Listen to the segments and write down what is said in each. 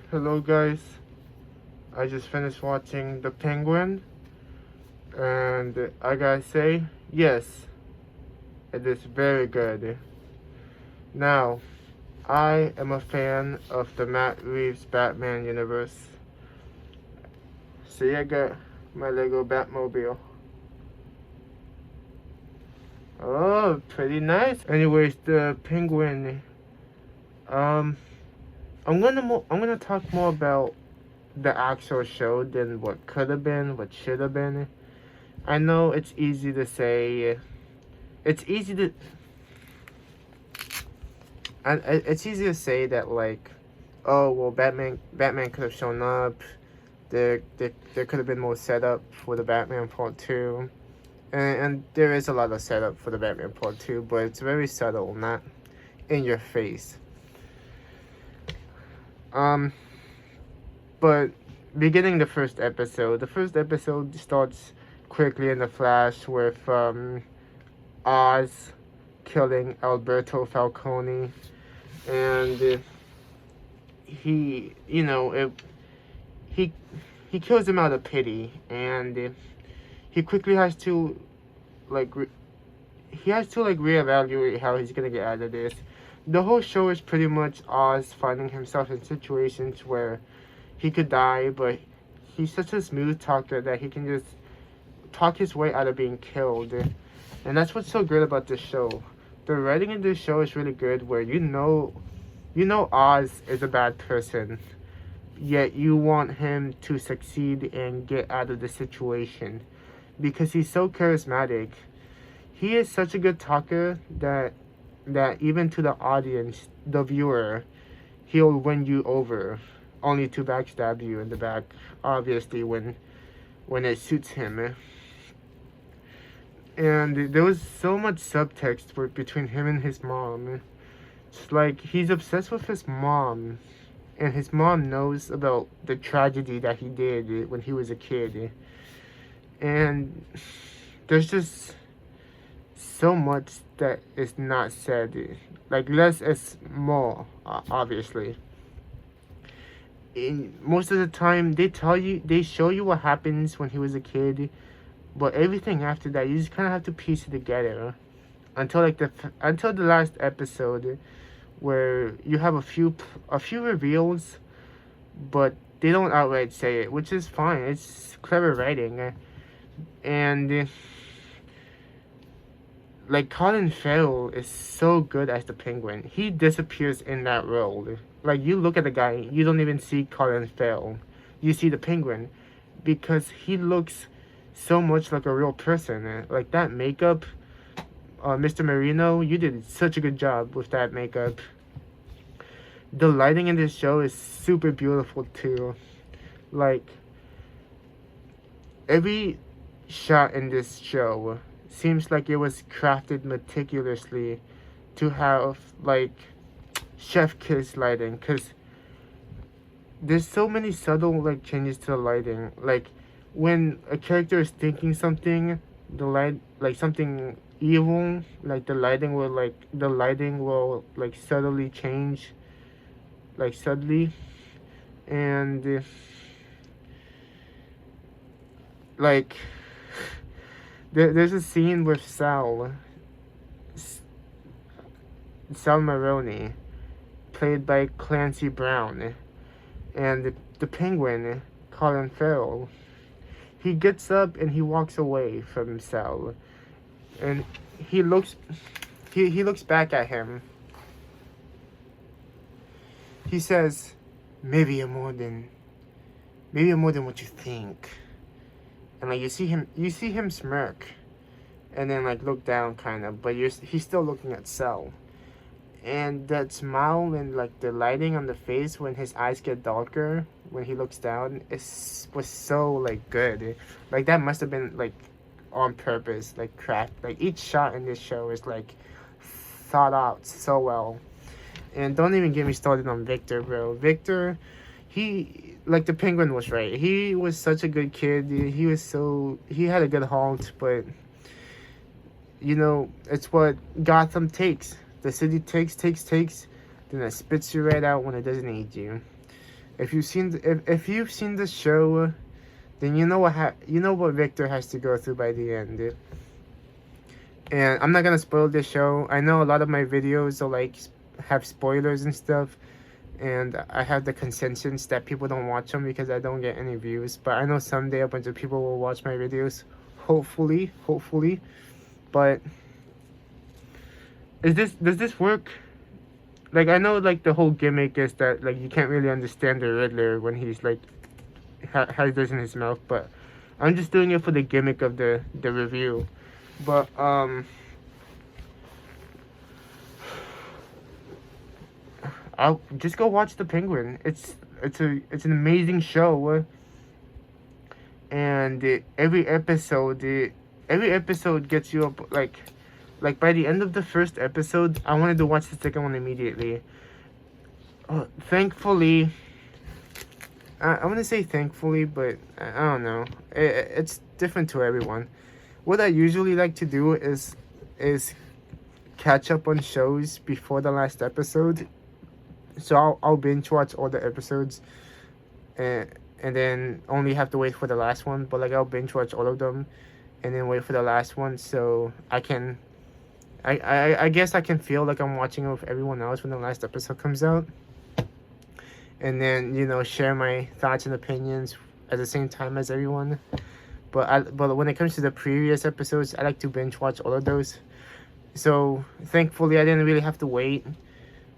Hello guys, I just finished watching The Penguin and I gotta say, yes, it is very good. Now, I am a fan of the Matt Reeves Batman universe. See, I got my Lego Batmobile. Oh, pretty nice. Anyways, The Penguin, um, I'm gonna talk more about the actual show than what could have been, what should have been. I know it's easy to say. It's easy to. It's easy to say that like, oh well, Batman could have shown up. There could have been more setup for the Batman Part Two, and there is a lot of setup for the Batman Part Two, but it's very subtle, not in your face. Um, but beginning the first episode starts quickly in the flash with Oz killing Alberto Falcone, and he, you know, he he kills him out of pity, and he quickly has to like reevaluate how he's gonna get out of this. The whole show is pretty much Oz finding himself in situations where he could die, but he's such a smooth talker that he can just talk his way out of being killed. And that's what's so great about this show. The writing in this show is really good, where you know Oz is a bad person, yet you want him to succeed and get out of the situation because he's so charismatic. He is such a good talker that even to the audience, the viewer, he'll win you over, only to backstab you in the back, obviously when it suits him. And there was so much subtext between him and his mom. It's like he's obsessed with his mom, and his mom knows about the tragedy that he did when he was a kid. And there's just so much that is not said. Like, less is more, obviously. Most of the time, they show you what happens when he was a kid, but everything after that, you just kind of have to piece it together until the last episode, where you have a few reveals, but they don't outright say it, which is fine. It's clever writing, and like Colin Farrell is so good as the Penguin. He disappears in that role. Like, you look at the guy, you don't even see Colin Farrell. You see the Penguin, because he looks so much like a real person. Like, that makeup, Mr. Marino, you did such a good job with that makeup. The lighting in this show is super beautiful too. Like, every shot in this show seems like it was crafted meticulously to have like chef kiss lighting, because there's so many subtle like changes to the lighting. Like, when a character is thinking something, the light, like something evil, like the lighting will subtly change, like subtly. And like there's a scene with Sal Maroney, played by Clancy Brown, and the Penguin, Colin Farrell. He gets up and he walks away from Sal, and he looks back at him. He says, maybe you're more than what you think. And like, you see him smirk, and then like look down kind of, but he's still looking at Sal. And that smile and like the lighting on the face when his eyes get darker when he looks down was so like good. Like, that must have been like on purpose, like craft. Like, each shot in this show is like thought out so well. And don't even get me started on Victor, bro. Victor, like the Penguin was right. He was such a good kid. He had a good heart, but you know, it's what Gotham takes. The city takes, then it spits you right out when it doesn't need you. If you've seen if you've seen the show, then you know what Victor has to go through by the end. And I'm not gonna spoil this show. I know a lot of my videos are like have spoilers and stuff, and I have the consensus that people don't watch them because I don't get any views. But I know someday a bunch of people will watch my videos. Hopefully. But does this work? Like, I know like the whole gimmick is that like you can't really understand the Riddler when he's like has this in his mouth, but I'm just doing it for the gimmick of the review. But I'll just go watch The Penguin. It's an amazing show, and every episode gets you up like by the end of the first episode, I wanted to watch the second one immediately. Thankfully, I want to say thankfully, but I don't know. It's different to everyone. What I usually like to do is catch up on shows before the last episode. So I'll binge watch all the episodes, and then only have to wait for the last one. But like I'll binge watch all of them, and then wait for the last one, so I can. I guess I can feel like I'm watching it with everyone else when the last episode comes out, and then share my thoughts and opinions at the same time as everyone. But when it comes to the previous episodes, I like to binge watch all of those. So thankfully, I didn't really have to wait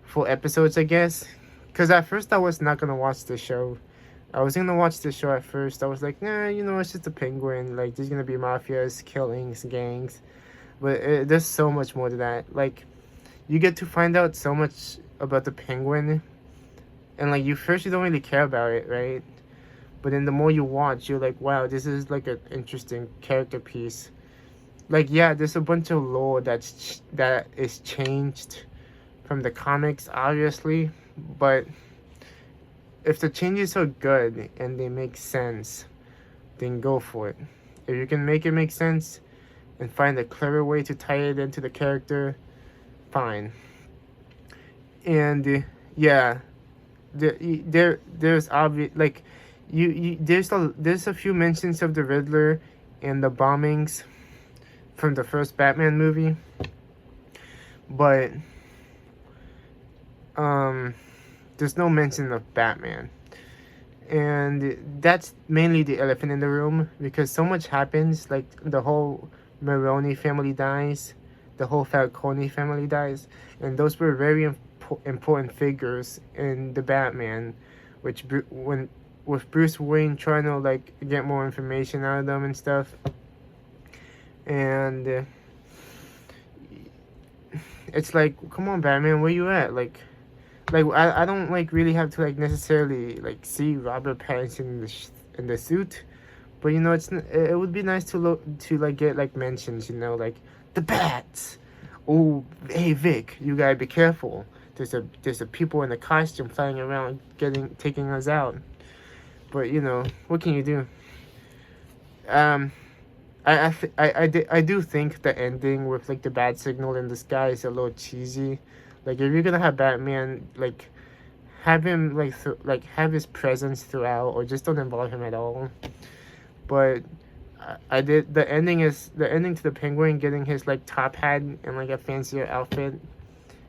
for episodes, I guess. Because at first I was not gonna watch the show. I was gonna watch the show at first. I was like, nah, it's just a penguin. Like, there's gonna be mafias, killings, gangs. But there's so much more to that. Like, you get to find out so much about the penguin, and like you don't really care about it, right? But then the more you watch, you're like, wow, this is like an interesting character piece. Like, yeah, there's a bunch of lore that is changed from the comics, obviously, but if the changes are good and they make sense, then go for it. If you can make it make sense and find a clever way to tie it into the character, fine. And yeah, there's obvious, like, there's a few mentions of the Riddler and the bombings from the first Batman movie, but there's no mention of Batman, and that's mainly the elephant in the room, because so much happens. Like, the whole Maroni family dies, the whole Falcone family dies, and those were very important figures in the Batman, with Bruce Wayne trying to like get more information out of them and stuff. And it's like, come on, Batman, where you at? Like I don't like really have to like necessarily like see Robert Pattinson in the suit, but it would be nice to like get like mentions, like the bats. Oh, hey Vic, you gotta be careful. There's a people in a costume flying around taking us out. But what can you do? I do think the ending with like the bat signal in the sky is a little cheesy. Like, if you're gonna have Batman, like, have him like have his presence throughout, or just don't involve him at all. But the ending to the Penguin getting his like top hat and like a fancier outfit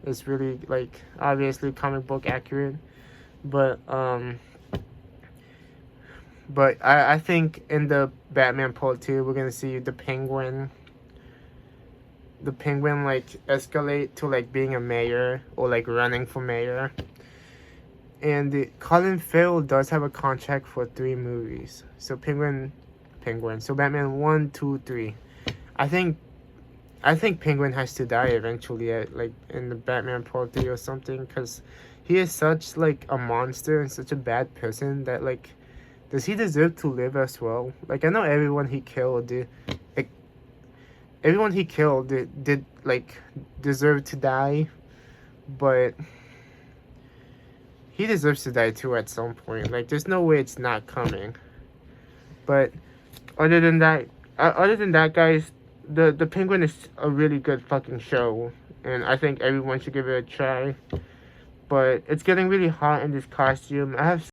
is really like obviously comic book accurate. But I think in the Batman Part 2, we're gonna see the Penguin like escalate to like being a mayor, or like running for mayor. And Colin Farrell does have a contract for 3 movies. So Penguin. So Batman 1, 2, 3. I think Penguin has to die eventually, like in the Batman Part 3 or something, because he is such like a monster and such a bad person that like, does he deserve to live as well? Like, I know everyone he killed did like deserve to die, but he deserves to die too at some point. Like, there's no way it's not coming. But other than that, guys, the Penguin is a really good fucking show, and I think everyone should give it a try. But it's getting really hot in this costume. I have